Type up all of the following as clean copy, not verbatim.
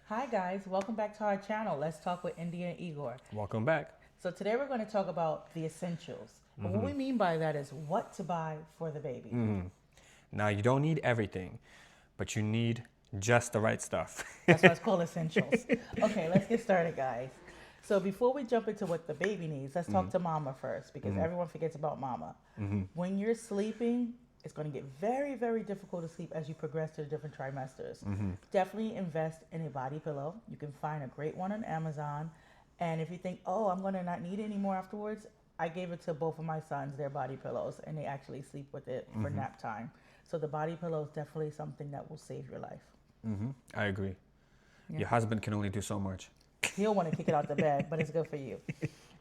Hi guys, welcome back to our channel. Let's talk with Indy and Igor. Welcome back. So today we're going to talk about the essentials. And what we mean by that is what to buy for the baby. Now, you don't need everything, but you need just the right stuff. That's why it's called essentials. Okay, let's get started, guys. So before we jump into what the baby needs, let's talk to mama first because everyone forgets about mama. When you're sleeping, it's going to get very, very difficult to sleep as you progress to the different trimesters. Definitely invest in a body pillow. You can find a great one on Amazon. And if you think, oh, I'm going to not need it anymore afterwards, I gave it to both of my sons, their body pillows, and they actually sleep with it for nap time. So the body pillow is definitely something that will save your life. I agree. Yeah. Your husband can only do so much. He'll want to kick it out the bed, but it's good for you.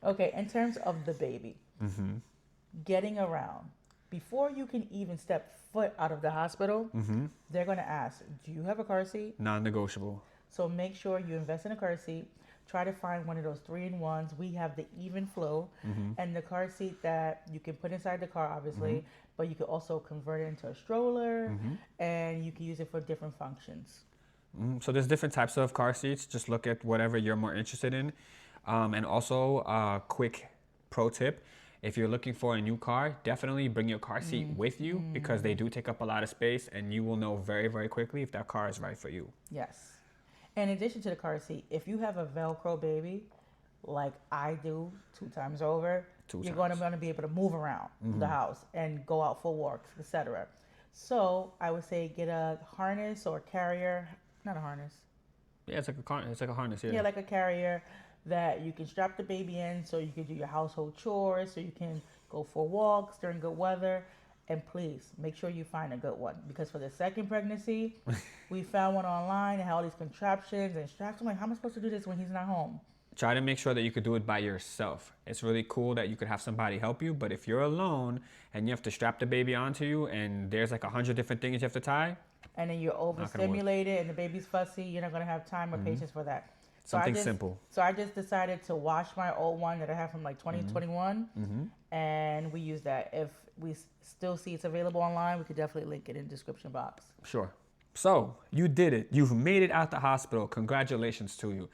Okay, in terms of the baby, getting around. Before you can even step foot out of the hospital, they're going to ask, do you have a car seat? Non-negotiable. So make sure you invest in a car seat. Try to find one of those 3-in-1s. We have the Even Flow and the car seat that you can put inside the car, obviously, but you can also convert it into a stroller and you can use it for different functions. So there's different types of car seats. Just look at whatever you're more interested in. And also, quick pro tip. If you're looking for a new car, definitely bring your car seat with you because they do take up a lot of space and you will know very, very quickly if that car is right for you. Yes. In addition to the car seat, if you have a Velcro baby, like I do 2 times over, you're going to be able to move around the house and go out for walks, etc. So I would say get a harness or carrier, not a harness. Yeah, it's like a harness here. Yeah, like a carrier that you can strap the baby in so you can do your household chores, so you can go for walks during good weather. And please make sure you find a good one because for the second pregnancy, we found one online and had all these contraptions and straps. I'm like, how am I supposed to do this when he's not home? Try to make sure that you could do it by yourself. It's really cool that you could have somebody help you, but if you're alone and you have to strap the baby onto you and there's like 100 different things you have to tie, and then you're overstimulated and the baby's fussy, you're not going to have time or patience for that. something simple. So I just decided to wash my old one that I have from like 2021 and we use that. If we still see it's available online, we could definitely link it in the description box. Sure. So you did it. You've made it out the hospital. Congratulations to you.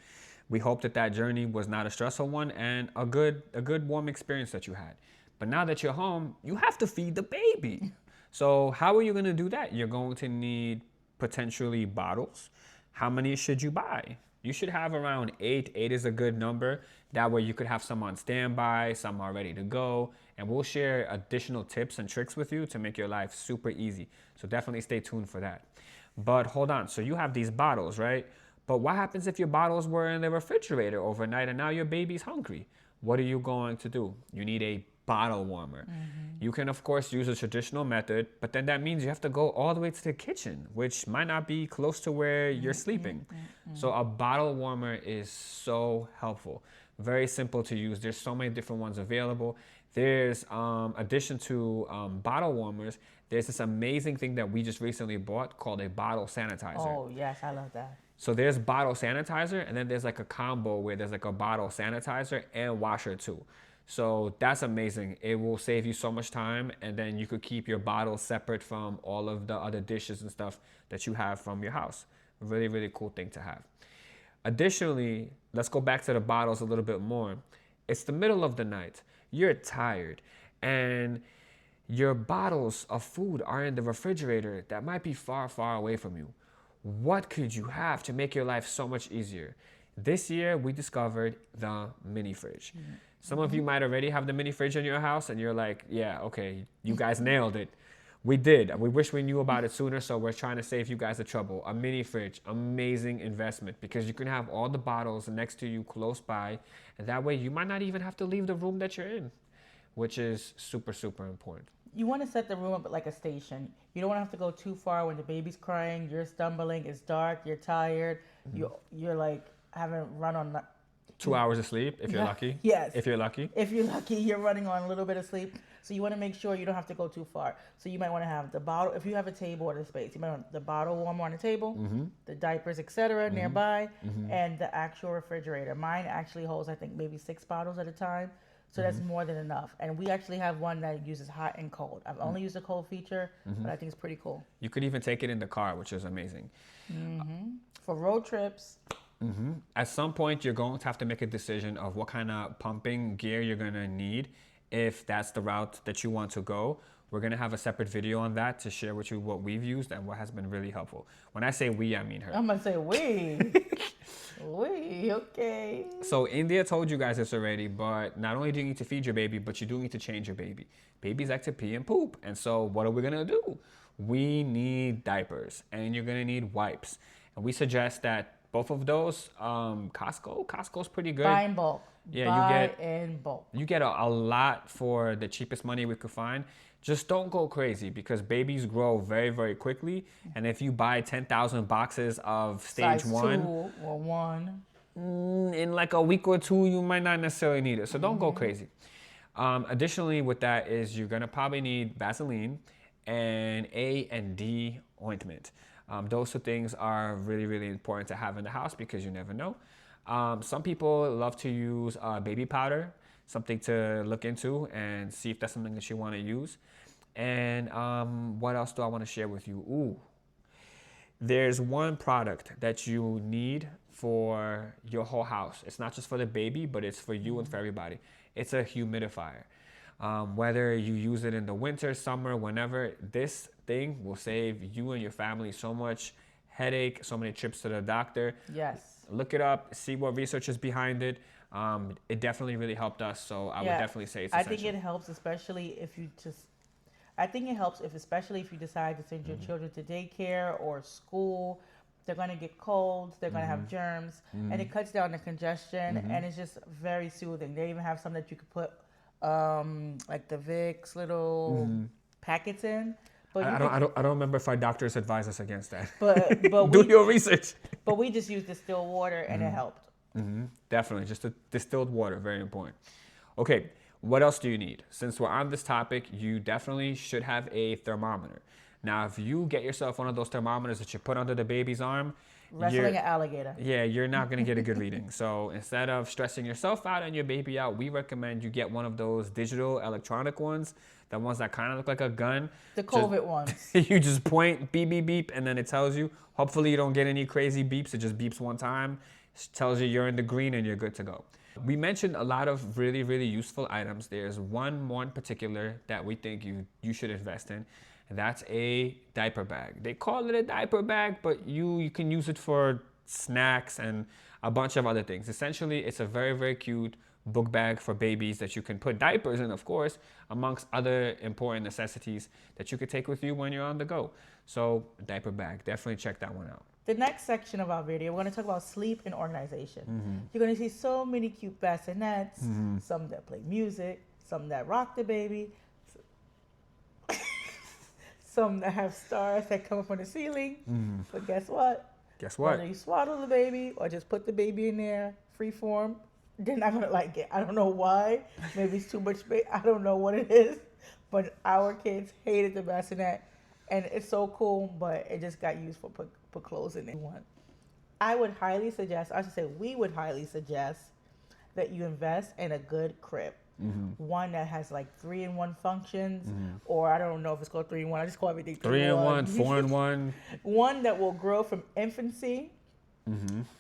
We hope that that journey was not a stressful one and a good warm experience that you had. But now that you're home, you have to feed the baby. So how are you going to do that? You're going to need potentially bottles. How many should you buy? You should have around 8. 8 is a good number. That way you could have some on standby, some are ready to go. And we'll share additional tips and tricks with you to make your life super easy. So definitely stay tuned for that. But hold on. So you have these bottles, right? But what happens if your bottles were in the refrigerator overnight and now your baby's hungry? What are you going to do? You need a bottle warmer. You can, of course, use a traditional method, but then that means you have to go all the way to the kitchen, which might not be close to where you're sleeping. So a bottle warmer is so helpful. Very simple to use. There's so many different ones available. There's, addition to bottle warmers, there's this amazing thing that we just recently bought called a bottle sanitizer. Oh, yes, I love that. So there's bottle sanitizer, and then there's like a combo where there's like a bottle sanitizer and washer too. So that's amazing. It will save you so much time, and then you could keep your bottles separate from all of the other dishes and stuff that you have from your house. Really, really cool thing to have. Additionally, let's go back to the bottles a little bit more. It's the middle of the night. You're tired, and your bottles of food are in the refrigerator that might be far, far away from you. What could you have to make your life so much easier? This year, we discovered the mini fridge. Some of you might already have the mini fridge in your house and you're like, yeah, okay, you guys nailed it. We did. We wish we knew about it sooner, so we're trying to save you guys the trouble. A mini fridge, amazing investment because you can have all the bottles next to you close by, and that way you might not even have to leave the room that you're in, which is super, super important. You want to set the room up like a station. You don't want to have to go too far when the baby's crying, you're stumbling, it's dark, you're tired, you're like haven't run on 2 hours of sleep if you're lucky. Yes. If you're lucky. If you're lucky, you're running on a little bit of sleep. So you want to make sure you don't have to go too far. So you might want to have the bottle, if you have a table or the space, you might want the bottle warmer on the table, the diapers, etc. nearby, and the actual refrigerator. Mine actually holds, I think, maybe 6 bottles at a time. So that's more than enough. And we actually have one that uses hot and cold. I've only used the cold feature, but I think it's pretty cool. You could even take it in the car, which is amazing. For road trips, At some point, you're going to have to make a decision of what kind of pumping gear you're going to need if that's the route that you want to go. We're going to have a separate video on that to share with you what we've used and what has been really helpful. When I say we, I mean her. I'm going to say we. We, okay. So India told you guys this already, but not only do you need to feed your baby, but you do need to change your baby. Babies like to pee and poop. And so what are we going to do? We need diapers and you're going to need wipes. And we suggest that both of those, Costco's pretty good. Buy in bulk. Yeah, Buy in bulk. You get a lot for the cheapest money we could find. Just don't go crazy because babies grow very, very quickly. And if you buy 10,000 boxes of stage Size 1 2 or 1, in like a week or two, you might not necessarily need it. So don't go crazy. Additionally, with that is you're going to probably need Vaseline and A and D ointment. Those two things are really, really important to have in the house because you never know. Some people love to use baby powder, something to look into and see if that's something that you want to use. And what else do I want to share with you? Ooh, there's one product that you need for your whole house. It's not just for the baby, but it's for you and for everybody. It's a humidifier. Whether you use it in the winter, summer, whenever, this thing will save you and your family so much headache, so many trips to the doctor. Yes. Look it up, see what research is behind it. It definitely really helped us, so I would definitely say it's essential. I think it helps, especially if you especially if you decide to send your children to daycare or school. They're going to get colds, they're going to have germs, and it cuts down the congestion, and it's just very soothing. They even have some that you could put like the Vicks little packets in. But I don't remember if our doctors advise us against that. But do your research. But we just used distilled water and it helped. Definitely, just a distilled water, very important. Okay, what else do you need? Since we're on this topic, you definitely should have a thermometer. Now, if you get yourself one of those thermometers that you put under the baby's arm, wrestling an alligator. Yeah, you're not going to get a good reading. So instead of stressing yourself out and your baby out, we recommend you get one of those digital electronic ones, the ones that kind of look like a gun. The COVID ones. You just point, beep, beep, beep, and then it tells you. Hopefully you don't get any crazy beeps. It just beeps one time, tells you you're in the green and you're good to go. We mentioned a lot of really, really useful items. There's one more in particular that we think you should invest in. That's a diaper bag. They call it a diaper bag, but you can use it for snacks and a bunch of other things. Essentially, it's a very, very cute book bag for babies that you can put diapers in, of course, amongst other important necessities that you could take with you when you're on the go. So, diaper bag, definitely check that one out. The next section of our video, we're going to talk about sleep and organization. You're going to see so many cute bassinets, some that play music, some that rock the baby, some that have stars that come up on the ceiling. But guess what? Whether you swaddle the baby or just put the baby in there, free form, they're not going to like it. I don't know why. Maybe it's too much space. I don't know what it is. But our kids hated the bassinet. And it's so cool, but it just got used for put clothes in it. I would highly suggest, I should say we would highly suggest that you invest in a good crib. One that has like 3-in-1 functions, or I don't know if it's called 3-in-1. I just call everything 3-in-1, 4-in-1. One that will grow from infancy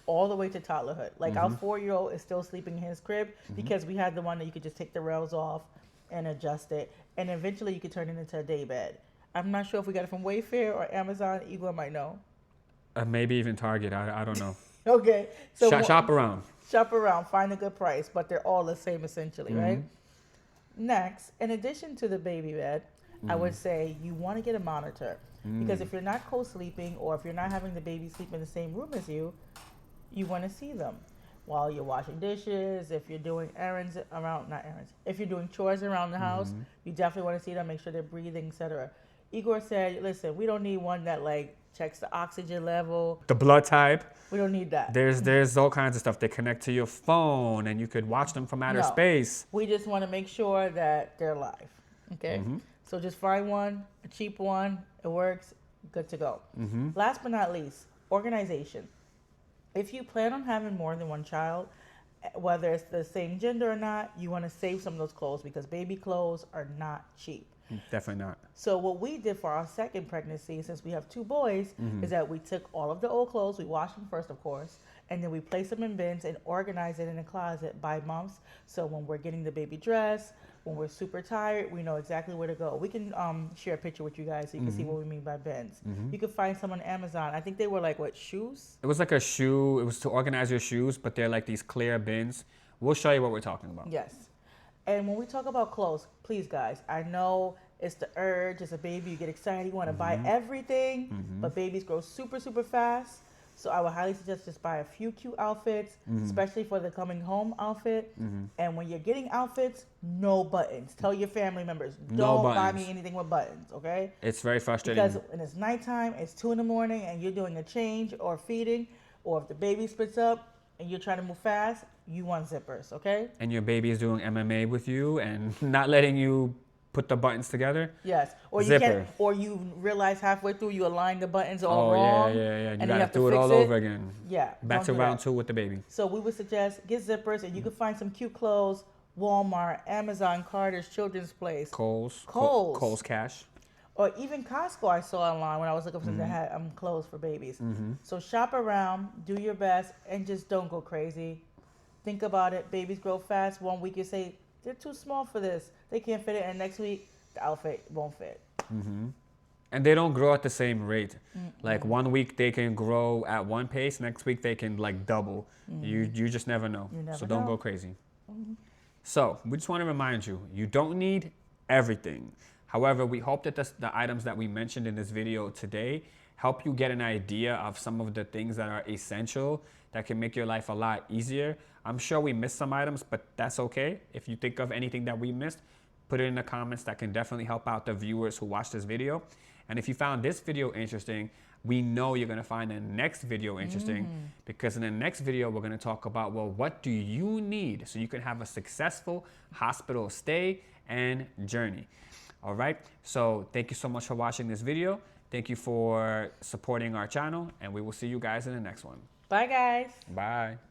all the way to toddlerhood. Like our 4-year-old is still sleeping in his crib because we had the one that you could just take the rails off and adjust it, and eventually you could turn it into a day bed. I'm not sure if we got it from Wayfair or Amazon. Igor might know. Maybe even Target. I don't know. Okay. So shop around. Shop around. Find a good price, but they're all the same essentially, right? Next, in addition to the baby bed, I would say you want to get a monitor. Because if you're not co-sleeping or if you're not having the baby sleep in the same room as you, you want to see them while you're washing dishes, if you're doing if you're doing chores around the house, you definitely want to see them, make sure they're breathing, etc. Igor said, listen, we don't need one that like checks the oxygen level. The blood type. We don't need that. There's all kinds of stuff. They connect to your phone and you could watch them from outer space. We just want to make sure that they're live. Okay? So just find one, a cheap one, it works, good to go. Last but not least, organization. If you plan on having more than one child, whether it's the same gender or not, you want to save some of those clothes because baby clothes are not cheap. Definitely not. So what we did for our second pregnancy, since we have 2 boys, is that we took all of the old clothes, we washed them first, of course, and then we place them in bins and organize it in a closet by months. So when we're getting the baby dressed, when we're super tired, we know exactly where to go. We can share a picture with you guys so you can see what we mean by bins. You can find some on Amazon. I think they were like, what, shoes? It was like a shoe. It was to organize your shoes, but they're like these clear bins. We'll show you what we're talking about. Yes. And when we talk about clothes, please, guys, I know it's the urge. As a baby, you get excited. You want to buy everything, but babies grow super, super fast. So I would highly suggest just buy a few cute outfits, especially for the coming home outfit. And when you're getting outfits, no buttons. Tell your family members, don't buy me anything with buttons, okay? It's very frustrating. Because when it's nighttime, it's 2 a.m, and you're doing a change or feeding, or if the baby splits up and you're trying to move fast, you want zippers, okay? And your baby is doing MMA with you and not letting you put the buttons together. Yes, or you Zipper. can't, or you realize halfway through you align the buttons all Oh, wrong. yeah. You and gotta have to do it fix all over again. Yeah, Back to don't do round that. 2 with the baby. So we would suggest get zippers, and you can find some cute clothes, Walmart, Amazon, Carter's, Children's Place, Kohl's Cash. or even Costco. I saw online when I was looking for something that had clothes for babies. So shop around, do your best, and just don't go crazy. Think about it. Babies grow fast. 1 week you say they're too small for this, they can't fit it, and next week the outfit won't fit. And they don't grow at the same rate. Like 1 week they can grow at one pace, next week they can like double. You just never know. So don't go crazy. So we just want to remind you, you don't need everything. However, we hope that the items that we mentioned in this video today help you get an idea of some of the things that are essential that can make your life a lot easier. I'm sure we missed some items, but that's okay. If you think of anything that we missed, put it in the comments. That can definitely help out the viewers who watch this video. And if you found this video interesting, we know you're gonna find the next video interesting, because in the next video, we're gonna talk about, well, what do you need so you can have a successful hospital stay and journey. All right, so thank you so much for watching this video. Thank you for supporting our channel, and we will see you guys in the next one. Bye, guys. Bye.